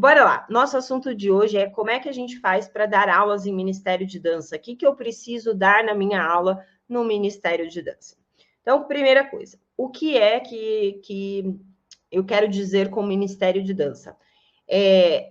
bora lá. Nosso assunto de hoje é como é que a gente faz para dar aulas em Ministério de Dança. O que eu preciso dar na minha aula no Ministério de Dança? Então, primeira coisa, o que é que eu quero dizer com Ministério de Dança?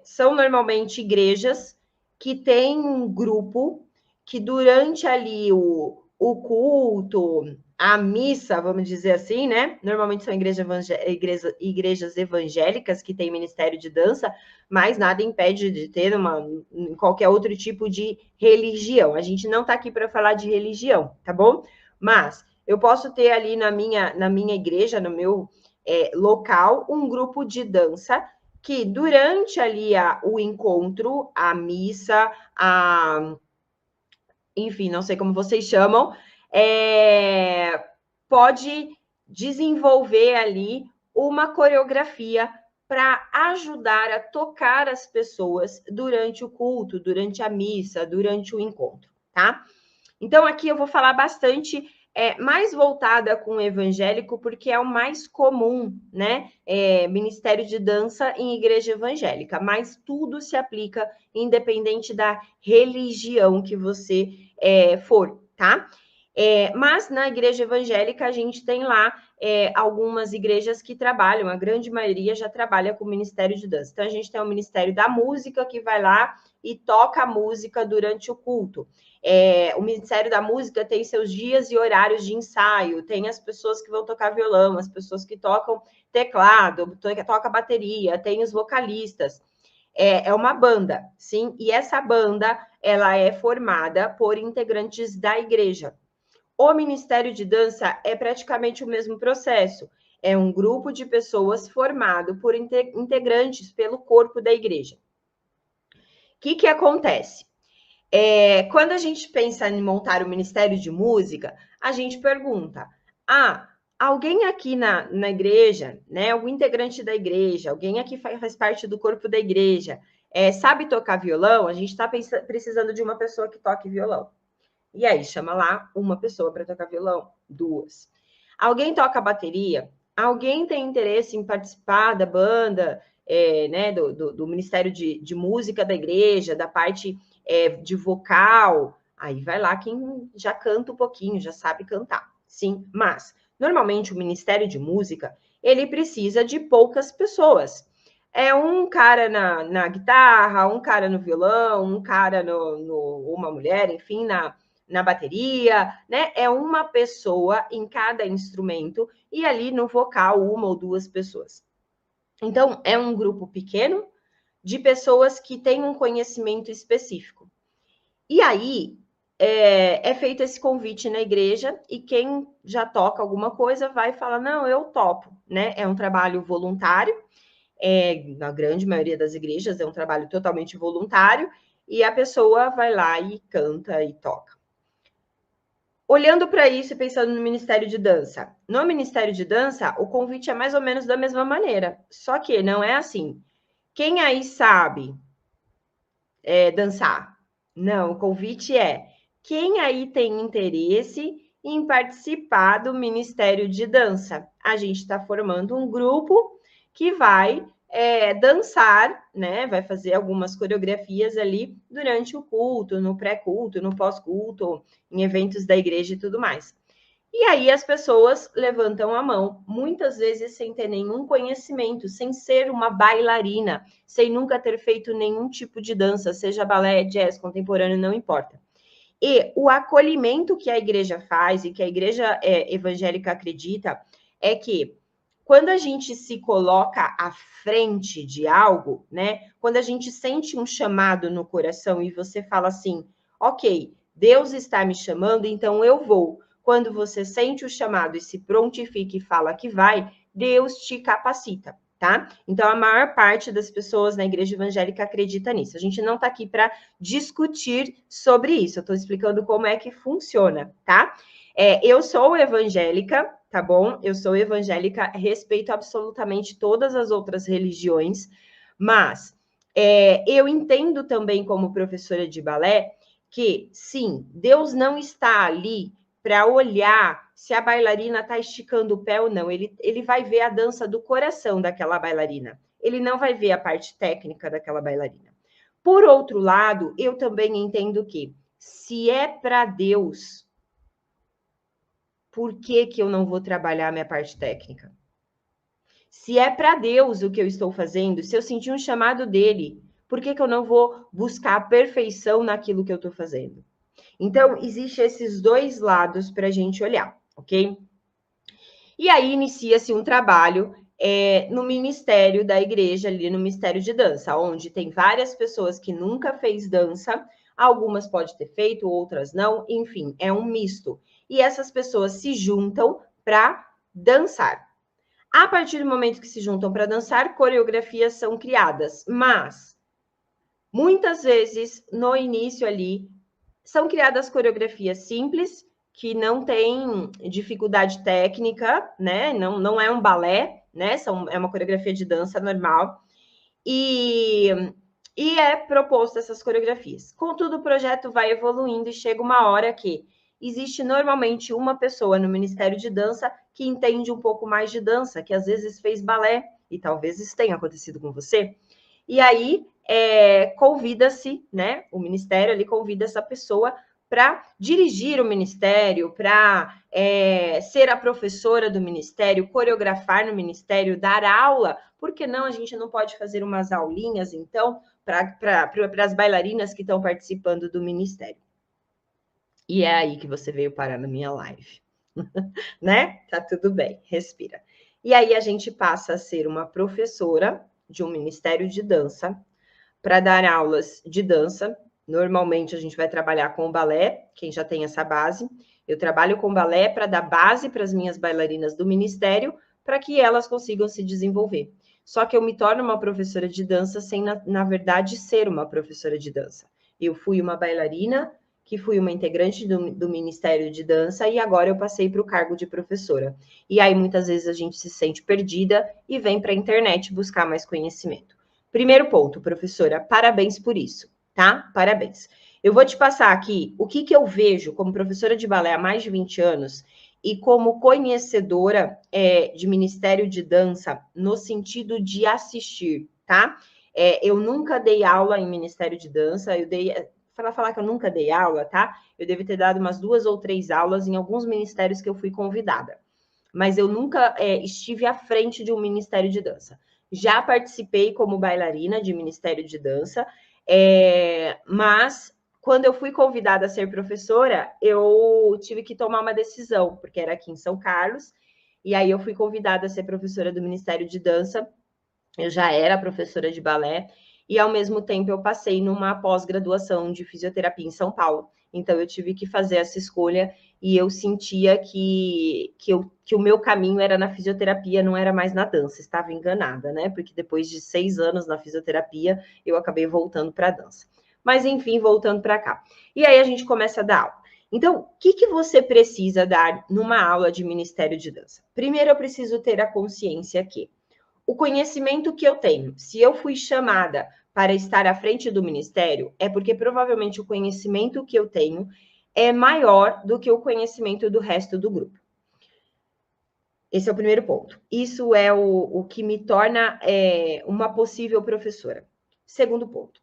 São normalmente igrejas que têm um grupo que durante ali o culto, a missa, vamos dizer assim, né? Normalmente são igrejas evangélicas que têm ministério de dança, mas nada impede de ter qualquer outro tipo de religião. A gente não está aqui para falar de religião, tá bom? Mas eu posso ter ali na minha igreja, no meu local, um grupo de dança que durante ali o encontro, a missa, enfim, não sei como vocês chamam, pode desenvolver ali uma coreografia para ajudar a tocar as pessoas durante o culto, durante a missa, durante o encontro, tá? Então, aqui eu vou falar bastante mais voltada com o evangélico, porque é o mais comum, né? Ministério de dança em igreja evangélica, mas tudo se aplica independente da religião que você for, tá? Mas na igreja evangélica a gente tem lá algumas igrejas que trabalham, a grande maioria já trabalha com o Ministério de Dança. Então, a gente tem o Ministério da Música, que vai lá e toca a música durante o culto. O Ministério da Música tem seus dias e horários de ensaio, tem as pessoas que vão tocar violão, as pessoas que tocam teclado, toca bateria, tem os vocalistas. É uma banda, sim, e essa banda, ela é formada por integrantes da igreja. O Ministério de Dança é praticamente o mesmo processo. É um grupo de pessoas formado por integrantes pelo corpo da igreja. O que acontece? Quando a gente pensa em montar o Ministério de Música, a gente pergunta: alguém aqui na igreja, né, algum integrante da igreja, alguém aqui faz parte do corpo da igreja, sabe tocar violão? A gente está precisando de uma pessoa que toque violão. E aí, chama lá uma pessoa para tocar violão, 2. Alguém toca bateria? Alguém tem interesse em participar da banda, né, do Ministério de Música da igreja, da parte de vocal? Aí vai lá quem já canta um pouquinho, já sabe cantar, sim. Mas, normalmente, o Ministério de Música, ele precisa de poucas pessoas. Um cara na guitarra, um cara no violão, um cara uma mulher, enfim, na bateria, né? É uma pessoa em cada instrumento e ali no vocal, uma ou 2 pessoas. Então, é um grupo pequeno de pessoas que têm um conhecimento específico. E aí, é feito esse convite na igreja e quem já toca alguma coisa vai falar, não, eu topo, né? É um trabalho voluntário, na grande maioria das igrejas é um trabalho totalmente voluntário e a pessoa vai lá e canta e toca. Olhando para isso e pensando no Ministério de Dança. No Ministério de Dança, o convite é mais ou menos da mesma maneira. Só que não é assim. Quem aí sabe dançar? Não, o convite é quem aí tem interesse em participar do Ministério de Dança. A gente está formando um grupo que vai dançar, né? Vai fazer algumas coreografias ali durante o culto, no pré-culto, no pós-culto, em eventos da igreja e tudo mais. E aí as pessoas levantam a mão, muitas vezes sem ter nenhum conhecimento, sem ser uma bailarina, sem nunca ter feito nenhum tipo de dança, seja balé, jazz, contemporâneo, não importa. E o acolhimento que a igreja faz e que a igreja evangélica acredita é que quando a gente se coloca à frente de algo, né? Quando a gente sente um chamado no coração e você fala assim, ok, Deus está me chamando, então eu vou. Quando você sente o chamado e se prontifica e fala que vai, Deus te capacita, tá? Então, a maior parte das pessoas na igreja evangélica acredita nisso. A gente não está aqui para discutir sobre isso, eu estou explicando como é que funciona, tá? Eu sou evangélica, tá bom? Eu sou evangélica, respeito absolutamente todas as outras religiões, mas eu entendo também, como professora de balé, que, sim, Deus não está ali para olhar se a bailarina está esticando o pé ou não. Ele vai ver a dança do coração daquela bailarina. ele não vai ver a parte técnica daquela bailarina. Por outro lado, eu também entendo que, se é para Deus, por que eu não vou trabalhar a minha parte técnica? Se é para Deus o que eu estou fazendo, se eu sentir um chamado dele, por que eu não vou buscar a perfeição naquilo que eu estou fazendo? Então, existem esses dois lados para a gente olhar, ok? E aí inicia-se um trabalho no ministério da igreja, ali no Ministério de Dança, onde tem várias pessoas que nunca fez dança, algumas pode ter feito, outras não, enfim, é um misto. E essas pessoas se juntam para dançar. A partir do momento que se juntam para dançar, coreografias são criadas, mas muitas vezes no início ali são criadas coreografias simples, que não tem dificuldade técnica, né? Não é um balé, né? É uma coreografia de dança normal. E é proposto essas coreografias. Contudo, o projeto vai evoluindo e chega uma hora que existe normalmente uma pessoa no Ministério de Dança que entende um pouco mais de dança, que às vezes fez balé, e talvez isso tenha acontecido com você. E aí convida-se, né? O Ministério ali convida essa pessoa para dirigir o Ministério, para ser a professora do Ministério, coreografar no Ministério, dar aula. Por que não? A gente não pode fazer umas aulinhas, então, para as bailarinas que estão participando do Ministério. E é aí que você veio parar na minha live, né? Tá tudo bem, respira. E aí a gente passa a ser uma professora de um Ministério de Dança para dar aulas de dança. Normalmente a gente vai trabalhar com o balé, quem já tem essa base. Eu trabalho com balé para dar base para as minhas bailarinas do Ministério, para que elas consigam se desenvolver. Só que eu me torno uma professora de dança sem, na verdade, ser uma professora de dança. Eu fui uma bailarina, que fui uma integrante do Ministério de Dança, e agora eu passei para o cargo de professora. E aí, muitas vezes, a gente se sente perdida e vem para a internet buscar mais conhecimento. Primeiro ponto, professora, parabéns por isso, tá? Parabéns. Eu vou te passar aqui o que eu vejo como professora de balé há mais de 20 anos e como conhecedora de Ministério de Dança no sentido de assistir, tá? Eu nunca dei aula em Ministério de Dança, para falar que eu nunca dei aula, tá? Eu devo ter dado umas 2 ou 3 aulas em alguns ministérios que eu fui convidada. Mas eu nunca estive à frente de um Ministério de Dança. Já participei como bailarina de Ministério de Dança, mas quando eu fui convidada a ser professora, eu tive que tomar uma decisão, porque era aqui em São Carlos, e aí eu fui convidada a ser professora do Ministério de Dança. Eu já era professora de balé, e ao mesmo tempo eu passei numa pós-graduação de fisioterapia em São Paulo. Então eu tive que fazer essa escolha e eu sentia que o meu caminho era na fisioterapia, não era mais na dança. Estava enganada, né? Porque depois de 6 anos na fisioterapia, eu acabei voltando para a dança. Mas enfim, voltando para cá. E aí a gente começa a dar aula. Então, o que você precisa dar numa aula de Ministério de Dança? Primeiro, eu preciso ter a consciência que o conhecimento que eu tenho, se eu fui chamada para estar à frente do ministério, é porque provavelmente o conhecimento que eu tenho é maior do que o conhecimento do resto do grupo. Esse é o primeiro ponto. Isso é o que me torna uma possível professora. Segundo ponto.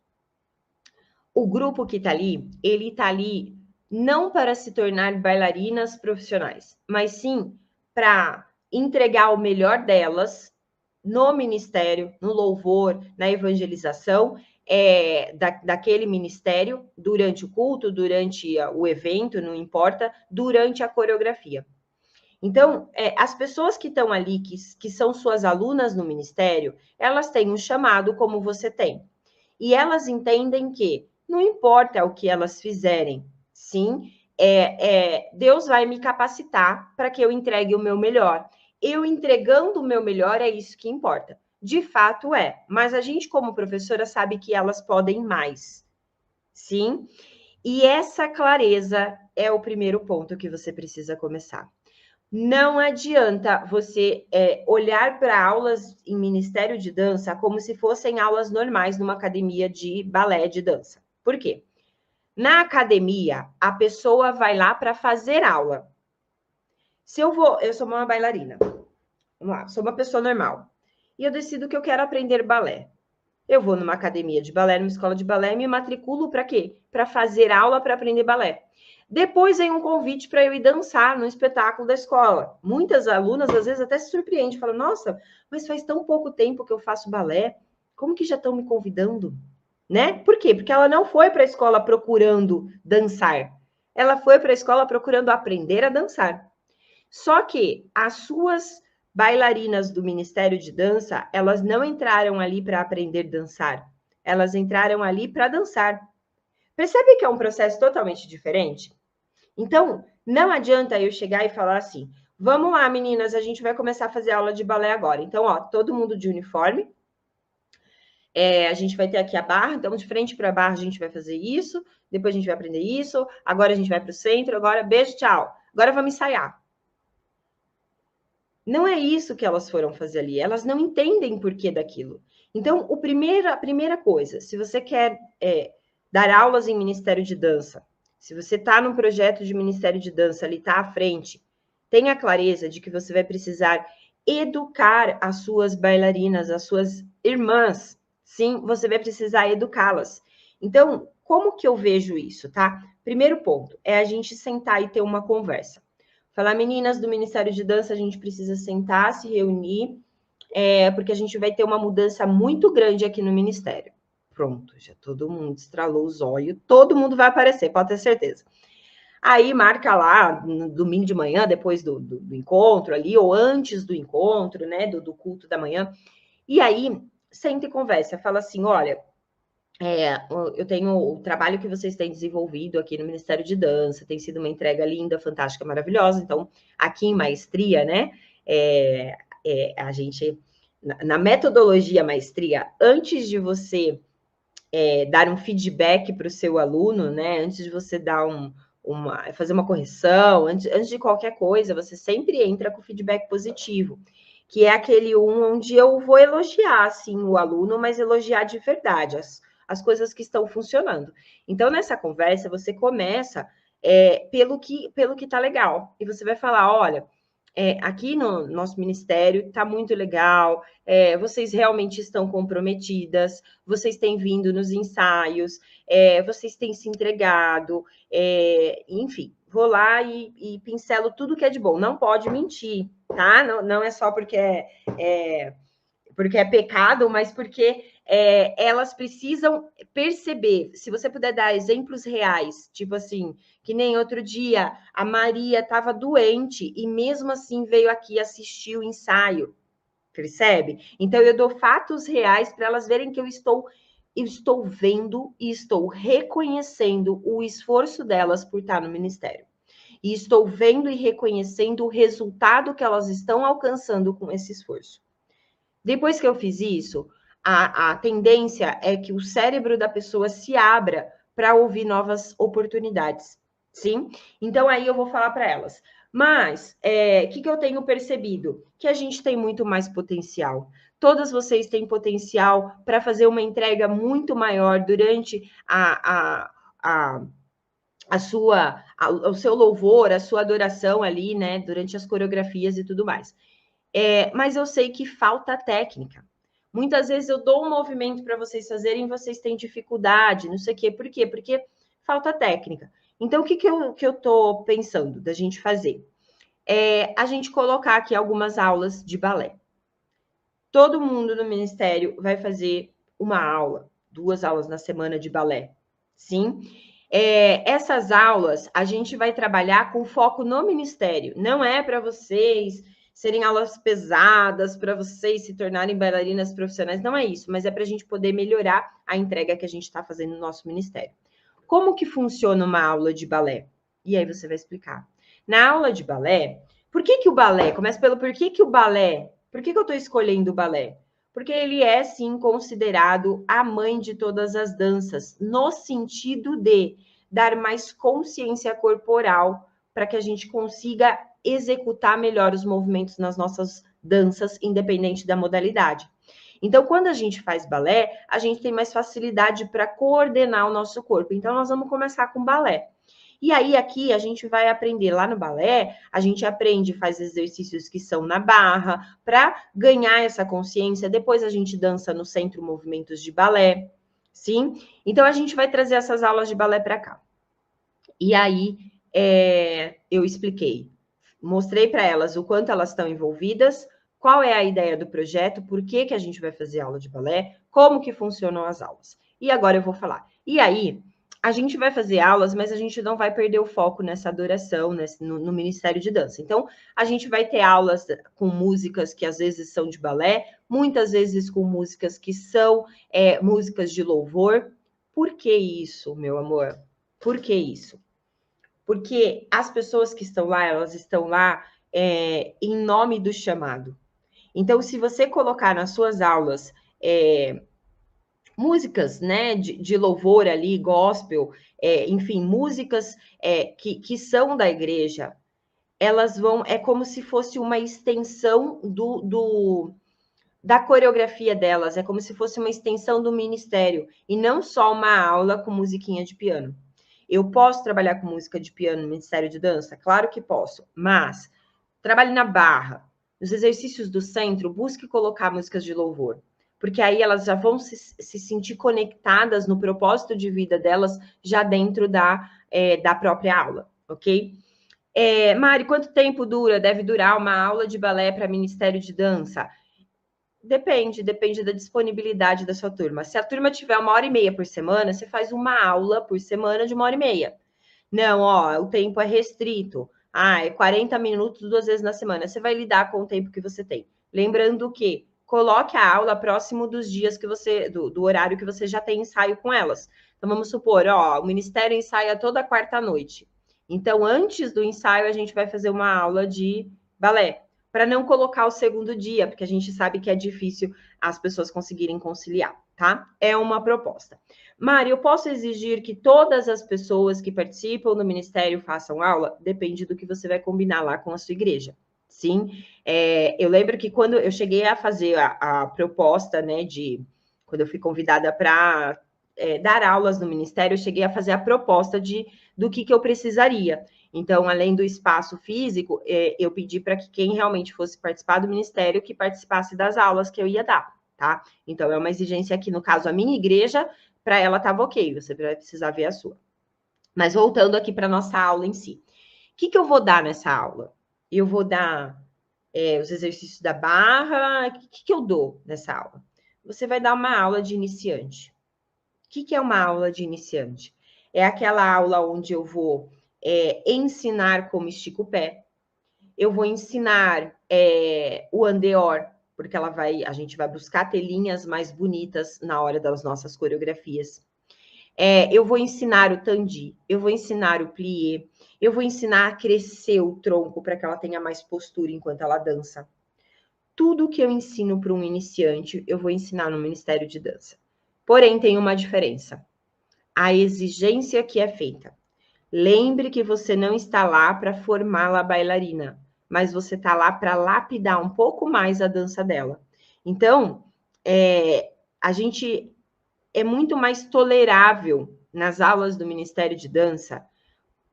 O grupo que está ali, ele está ali não para se tornar bailarinas profissionais, mas sim para entregar o melhor delas no ministério, no louvor, na evangelização daquele ministério, durante o culto, durante o evento, não importa, durante a coreografia. Então, as pessoas que estão ali, que são suas alunas no ministério, elas têm um chamado como você tem. E elas entendem que não importa o que elas fizerem, sim, Deus vai me capacitar para que eu entregue o meu melhor. Eu entregando o meu melhor é isso que importa. De fato mas a gente como professora sabe que elas podem mais, sim? E essa clareza é o primeiro ponto que você precisa começar. Não adianta você olhar para aulas em Ministério de Dança como se fossem aulas normais numa academia de balé de dança. Por quê? Na academia, a pessoa vai lá para fazer aula. Se eu sou uma bailarina, vamos lá, sou uma pessoa normal. e eu decido que eu quero aprender balé. Eu vou numa academia de balé, numa escola de balé, e me matriculo para quê? Para fazer aula para aprender balé. Depois vem um convite para eu ir dançar no espetáculo da escola. Muitas alunas, às vezes, até se surpreendem, falam, nossa, mas faz tão pouco tempo que eu faço balé, como que já estão me convidando? Né? Por quê? Porque ela não foi para a escola procurando dançar. Ela foi para a escola procurando aprender a dançar. Só que as suas bailarinas do Ministério de Dança, elas não entraram ali para aprender a dançar. Elas entraram ali para dançar. Percebe que é um processo totalmente diferente? Então, não adianta eu chegar e falar assim, vamos lá, meninas, a gente vai começar a fazer aula de balé agora. Então, ó, todo mundo de uniforme. A gente vai ter aqui a barra, então de frente para a barra a gente vai fazer isso, depois a gente vai aprender isso, agora a gente vai para o centro, agora beijo, tchau. Agora vamos ensaiar. Não é isso que elas foram fazer ali, elas não entendem o porquê daquilo. Então, a primeira coisa, se você quer dar aulas em Ministério de Dança, se você está num projeto de Ministério de Dança, ali está à frente, tenha clareza de que você vai precisar educar as suas bailarinas, as suas irmãs. Sim, você vai precisar educá-las. Então, como que eu vejo isso, tá? Primeiro ponto é a gente sentar e ter uma conversa. Falar, meninas do Ministério de Dança, a gente precisa sentar, se reunir, porque a gente vai ter uma mudança muito grande aqui no Ministério. Pronto, já todo mundo estralou os olhos, todo mundo vai aparecer, pode ter certeza. Aí marca lá, no domingo de manhã, depois do encontro ali, ou antes do encontro, né, do culto da manhã. E aí, senta e conversa, fala assim, olha, eu tenho o trabalho que vocês têm desenvolvido aqui no Ministério de Dança, tem sido uma entrega linda, fantástica, maravilhosa. Então, aqui em maestria, né, a gente, na metodologia maestria, antes de você dar um feedback para o seu aluno, né, antes de você dar fazer uma correção, antes de qualquer coisa, você sempre entra com feedback positivo, que é aquele onde eu vou elogiar, sim, o aluno, mas elogiar de verdade as coisas que estão funcionando. Então, nessa conversa, você começa pelo que está legal. E você vai falar, olha, aqui no nosso ministério está muito legal, vocês realmente estão comprometidas, vocês têm vindo nos ensaios, vocês têm se entregado, enfim, vou lá e pincelo tudo que é de bom. Não pode mentir, tá? Não é só porque é pecado, mas porque elas precisam perceber. Se você puder dar exemplos reais, tipo assim, que nem outro dia a Maria estava doente e mesmo assim veio aqui assistir o ensaio, percebe? Então eu dou fatos reais para elas verem que eu estou vendo e estou reconhecendo o esforço delas por estar no ministério. E estou vendo e reconhecendo o resultado que elas estão alcançando com esse esforço. Depois que eu fiz isso, a tendência é que o cérebro da pessoa se abra para ouvir novas oportunidades, sim? Então, aí eu vou falar para elas. Mas, o que eu tenho percebido? Que a gente tem muito mais potencial. Todas vocês têm potencial para fazer uma entrega muito maior durante o seu louvor, a sua adoração ali, né? Durante as coreografias e tudo mais. Mas eu sei que falta técnica. Muitas vezes eu dou um movimento para vocês fazerem, vocês têm dificuldade, não sei o quê. Por quê? Porque falta técnica. Então, o que eu estou pensando da gente fazer? A gente colocar aqui algumas aulas de balé. Todo mundo no ministério vai fazer uma aula, 2 aulas na semana de balé, sim? Essas aulas a gente vai trabalhar com foco no ministério. Não é para vocês serem aulas pesadas, para vocês se tornarem bailarinas profissionais, não é isso, mas é para a gente poder melhorar a entrega que a gente está fazendo no nosso ministério. Como que funciona uma aula de balé? E aí você vai explicar. Na aula de balé, por que o balé? Começa pelo por que o balé? Por que eu estou escolhendo o balé? Porque ele é, sim, considerado a mãe de todas as danças, no sentido de dar mais consciência corporal para que a gente consiga executar melhor os movimentos nas nossas danças, independente da modalidade. Então, quando a gente faz balé, a gente tem mais facilidade para coordenar o nosso corpo. Então, nós vamos começar com balé. E aí, aqui, a gente vai aprender lá no balé, a gente aprende, faz exercícios que são na barra, para ganhar essa consciência. Depois a gente dança no centro movimentos de balé, sim? Então, a gente vai trazer essas aulas de balé para cá. E aí, eu expliquei, mostrei para elas o quanto elas estão envolvidas, qual é a ideia do projeto, por que, que a gente vai fazer aula de balé, como que funcionam as aulas. E agora eu vou falar. E aí, a gente vai fazer aulas, mas a gente não vai perder o foco nessa adoração, no Ministério de Dança. Então, a gente vai ter aulas com músicas que às vezes são de balé, muitas vezes com músicas que são músicas de louvor. Por que isso, meu amor? Por que isso? Porque as pessoas que estão lá, elas estão lá em nome do chamado. Então, se você colocar nas suas aulas músicas, né, de louvor ali, gospel, enfim, músicas que são da igreja, elas vão, é como se fosse uma extensão da coreografia delas, é como se fosse uma extensão do ministério, e não só uma aula com musiquinha de piano. Eu posso trabalhar com música de piano no Ministério de Dança? Claro que posso, mas trabalhe na barra, nos exercícios do centro, busque colocar músicas de louvor, porque aí elas já vão se sentir conectadas no propósito de vida delas já dentro da própria aula, ok? Mari, quanto tempo deve durar uma aula de balé para Ministério de Dança? Depende da disponibilidade da sua turma. Se a turma tiver 1h30 por semana, você faz uma aula por semana de 1h30. Não, ó, o tempo é restrito. É 40 minutos 2 vezes na semana. Você vai lidar com o tempo que você tem. Lembrando que coloque a aula próximo dos dias que você, do horário que você já tem ensaio com elas. Então, vamos supor, ó, o Ministério ensaia toda quarta-noite. Então, antes do ensaio, a gente vai fazer uma aula de balé, para não colocar o segundo dia, porque a gente sabe que é difícil as pessoas conseguirem conciliar, tá? É uma proposta. Mari, eu posso exigir que todas as pessoas que participam do ministério façam aula? Depende do que você vai combinar lá com a sua igreja. Sim, eu lembro que quando eu cheguei a fazer a proposta, né, quando eu fui convidada para dar aulas no ministério, eu cheguei a fazer a proposta do que eu precisaria. Então, além do espaço físico, eu pedi para que quem realmente fosse participar do ministério, que participasse das aulas que eu ia dar, tá? Então, é uma exigência aqui, no caso, a minha igreja, para ela estava ok, você vai precisar ver a sua. Mas voltando aqui para a nossa aula em si. O que eu vou dar nessa aula? Eu vou dar os exercícios da barra. O que eu dou nessa aula? Você vai dar uma aula de iniciante. O que é uma aula de iniciante? É aquela aula onde eu vou ensinar como estica o pé. Eu vou ensinar o andeor, porque a gente vai buscar telinhas mais bonitas na hora das nossas coreografias. Eu vou ensinar o tandi, eu vou ensinar o plié, eu vou ensinar a crescer o tronco para que ela tenha mais postura enquanto ela dança. Tudo que eu ensino para um iniciante, eu vou ensinar no Ministério de Dança. Porém, tem uma diferença. A exigência que é feita. Lembre que você não está lá para formá-la bailarina, mas você está lá para lapidar um pouco mais a dança dela. Então, a gente é muito mais tolerável nas aulas do Ministério de Dança,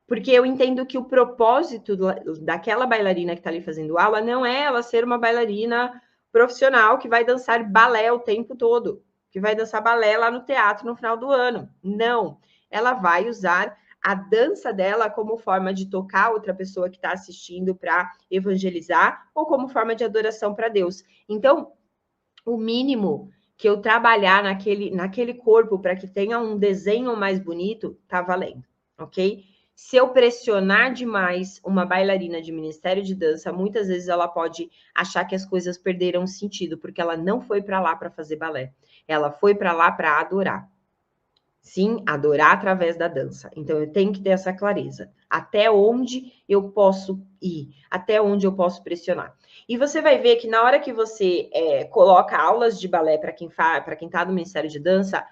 porque eu entendo que o propósito daquela bailarina que está ali fazendo aula não é ela ser uma bailarina profissional que vai dançar balé o tempo todo, que vai dançar balé lá no teatro no final do ano. Não, ela vai usar a dança dela como forma de tocar outra pessoa que está assistindo para evangelizar ou como forma de adoração para Deus. Então, o mínimo que eu trabalhar naquele corpo para que tenha um desenho mais bonito, tá valendo, ok? Se eu pressionar demais uma bailarina de Ministério de Dança, muitas vezes ela pode achar que as coisas perderam sentido, porque ela não foi para lá para fazer balé. Ela foi para lá para adorar. Sim, adorar através da dança. Então, eu tenho que ter essa clareza. Até onde eu posso ir? Até onde eu posso pressionar? E você vai ver que na hora que você coloca aulas de balé para quem está no Ministério de Dança,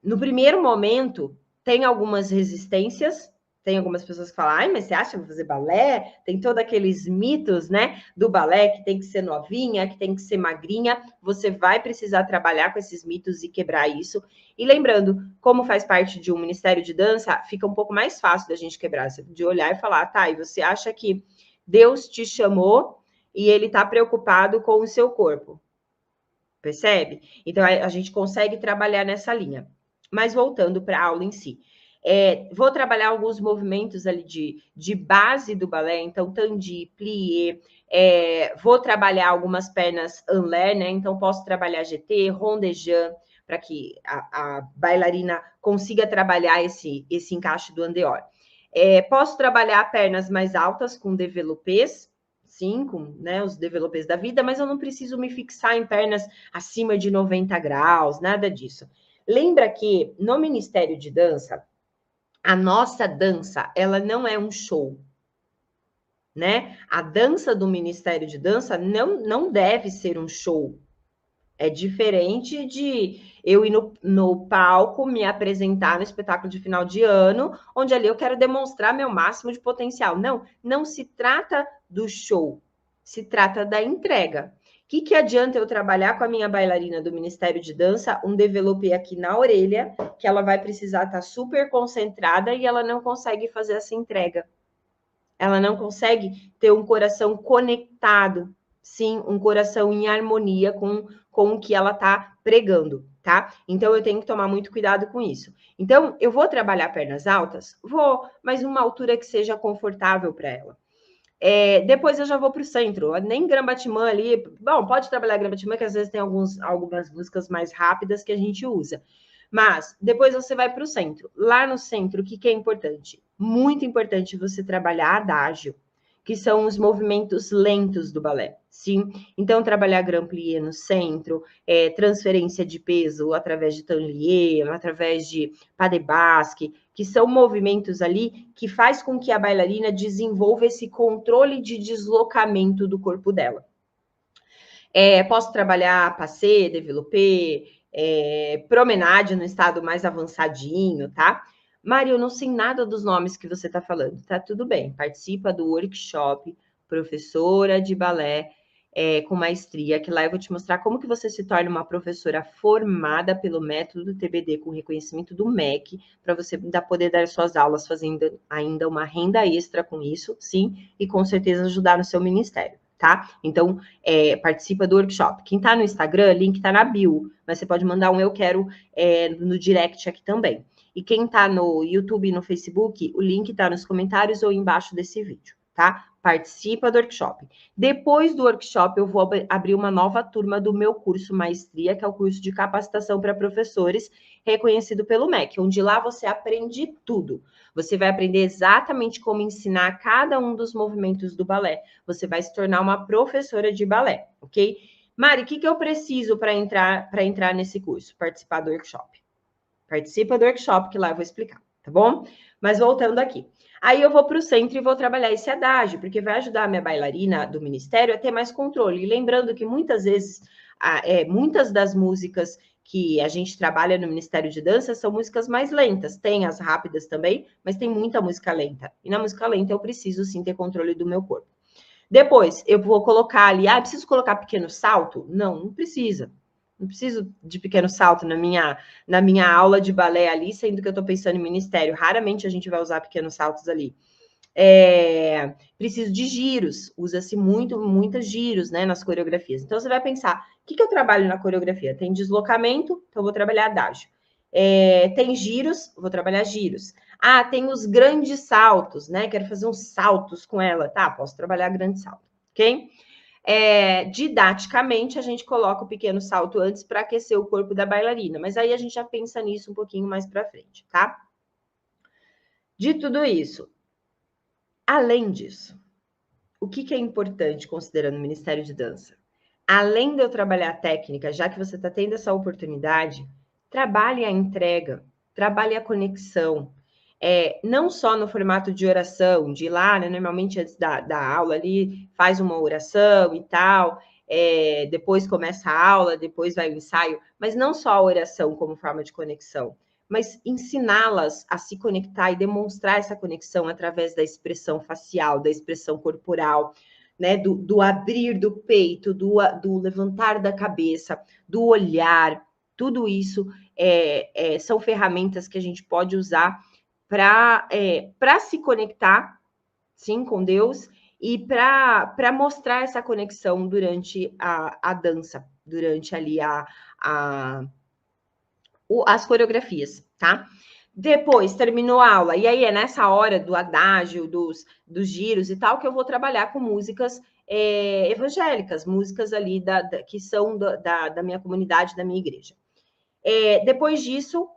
no primeiro momento, tem algumas resistências, Tem algumas pessoas que falam, ai, mas você acha que eu vou fazer balé? Tem todos aqueles mitos, né, do balé, que tem que ser novinha, que tem que ser magrinha. Você vai precisar trabalhar com esses mitos e quebrar isso. E lembrando, como faz parte de um ministério de dança, fica um pouco mais fácil da gente quebrar, de olhar e falar, tá, e você acha que Deus te chamou e ele está preocupado com o seu corpo? Percebe? Então, a gente consegue trabalhar nessa linha. Mas voltando para a aula em si. Vou trabalhar alguns movimentos ali de base do balé, então tandi, plié, vou trabalhar algumas pernas en l'air, né? Então posso trabalhar GT, rond de jambe, para que a bailarina consiga trabalhar esse encaixe do andeor. Posso trabalhar pernas mais altas com développés, sim, com, né, os développés da vida, mas eu não preciso me fixar em pernas acima de 90 graus, nada disso. Lembra que no Ministério de Dança, a nossa dança, ela não é um show, né? A dança do Ministério de Dança não deve ser um show. É diferente de eu ir no palco, me apresentar no espetáculo de final de ano, onde ali eu quero demonstrar meu máximo de potencial. Não se trata do show, se trata da entrega. O que adianta eu trabalhar com a minha bailarina do Ministério de Dança, um développé aqui na orelha, que ela vai precisar estar super concentrada e ela não consegue fazer essa entrega. Ela não consegue ter um coração conectado, sim, um coração em harmonia com o que ela está pregando, tá? Então, eu tenho que tomar muito cuidado com isso. Então, eu vou trabalhar pernas altas? Vou, mas uma altura que seja confortável para ela. Depois eu já vou para o centro, nem Grand-Batiment ali, bom, pode trabalhar Grand-Batiment, que às vezes tem algumas músicas mais rápidas que a gente usa, mas depois você vai para o centro. Lá no centro, o que é importante? Muito importante você trabalhar adágio, que são os movimentos lentos do balé, sim? Então, trabalhar grand plié no centro, transferência de peso através de tablier, através de pas de basque, que são movimentos ali que faz com que a bailarina desenvolva esse controle de deslocamento do corpo dela. Posso trabalhar passé, développé, promenade no estado mais avançadinho, tá? Mário, eu não sei nada dos nomes que você está falando. Tá tudo bem, participa do workshop Professora de Balé com Maestria, que lá eu vou te mostrar como que você se torna uma professora formada pelo método TBD com reconhecimento do MEC, para você poder dar suas aulas fazendo ainda uma renda extra com isso, sim, e com certeza ajudar no seu ministério, tá? Então, participa do workshop. Quem tá no Instagram, link tá na bio, mas você pode mandar um eu quero no direct aqui também. E quem tá no YouTube e no Facebook, o link tá nos comentários ou embaixo desse vídeo, tá? Participa do workshop. Depois do workshop, eu vou abrir uma nova turma do meu curso Maestria, que é o curso de capacitação para professores, reconhecido pelo MEC, onde lá você aprende tudo. Você vai aprender exatamente como ensinar cada um dos movimentos do balé. Você vai se tornar uma professora de balé, ok? Mari, o que eu preciso para entrar nesse curso? Participar do workshop. Participa do workshop, que lá eu vou explicar, tá bom? Mas voltando aqui. Aí eu vou para o centro e vou trabalhar esse adágio, porque vai ajudar a minha bailarina do ministério a ter mais controle. E lembrando que muitas vezes, muitas das músicas que a gente trabalha no Ministério de Dança são músicas mais lentas. Tem as rápidas também, mas tem muita música lenta. E na música lenta eu preciso sim ter controle do meu corpo. Depois, eu vou colocar ali, preciso colocar pequeno salto? Não precisa. Não preciso de pequeno salto na minha aula de balé ali, sendo que eu estou pensando em ministério. Raramente a gente vai usar pequenos saltos ali. Preciso de giros, usa-se muitos giros, né, nas coreografias. Então, você vai pensar, o que eu trabalho na coreografia? Tem deslocamento, então eu vou trabalhar adágio. Tem giros, vou trabalhar giros. Tem os grandes saltos, né? Quero fazer uns saltos com ela. Tá, posso trabalhar grande salto, ok? Didaticamente, a gente coloca o pequeno salto antes para aquecer o corpo da bailarina, mas aí a gente já pensa nisso um pouquinho mais para frente, tá? De tudo isso, além disso, o que é importante considerando o Ministério de Dança? Além de eu trabalhar a técnica, já que você está tendo essa oportunidade, trabalhe a entrega, trabalhe a conexão, não só no formato de oração, de ir lá, né, normalmente antes da aula ali, faz uma oração e tal, depois começa a aula, depois vai o ensaio, mas não só a oração como forma de conexão. mas ensiná-las a se conectar e demonstrar essa conexão através da expressão facial, da expressão corporal, né, do abrir do peito, do levantar da cabeça, do olhar, tudo isso são ferramentas que a gente pode usar para se conectar, sim, com Deus, e para mostrar essa conexão durante a dança, durante ali as coreografias, tá? Depois, terminou a aula, e aí é nessa hora do adágio, dos giros e tal, que eu vou trabalhar com músicas evangélicas, músicas ali que são da minha comunidade, da minha igreja. Depois disso,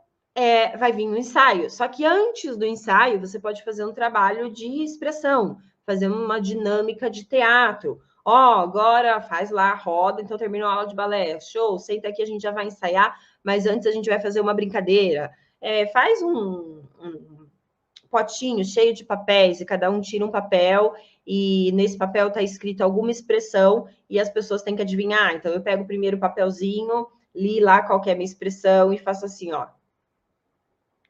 vai vir o ensaio. Só que antes do ensaio, você pode fazer um trabalho de expressão, fazer uma dinâmica de teatro. Agora faz lá, roda, então terminou a aula de balé, show, senta aqui, a gente já vai ensaiar, mas antes a gente vai fazer uma brincadeira. Faz um potinho cheio de papéis e cada um tira um papel e nesse papel está escrito alguma expressão e as pessoas têm que adivinhar. Então, eu pego o primeiro papelzinho, li lá qual que é a minha expressão e faço assim, ó.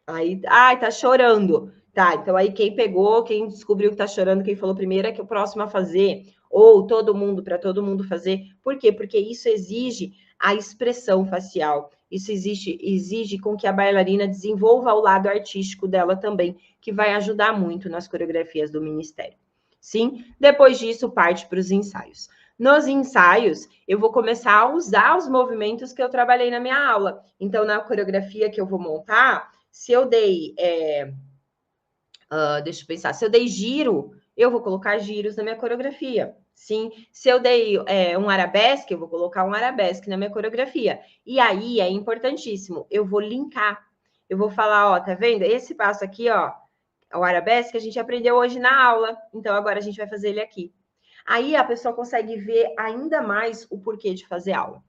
Aí, tá chorando. Tá, então aí quem pegou, quem descobriu que tá chorando, quem falou primeiro é que o próximo a fazer, ou todo mundo, para todo mundo fazer. Por quê? Porque isso exige a expressão facial. Isso exige com que a bailarina desenvolva o lado artístico dela também, que vai ajudar muito nas coreografias do ministério. Sim? Depois disso, parte para os ensaios. Nos ensaios, eu vou começar a usar os movimentos que eu trabalhei na minha aula. Então, na coreografia que eu vou montar, se eu dei, deixa eu pensar, se eu dei giro, eu vou colocar giros na minha coreografia. Sim, se eu dei um arabesque, eu vou colocar um arabesque na minha coreografia. E aí é importantíssimo, eu vou linkar. Eu vou falar, tá vendo? Esse passo aqui, o arabesque, a gente aprendeu hoje na aula. Então, agora a gente vai fazer ele aqui. Aí a pessoa consegue ver ainda mais o porquê de fazer aula.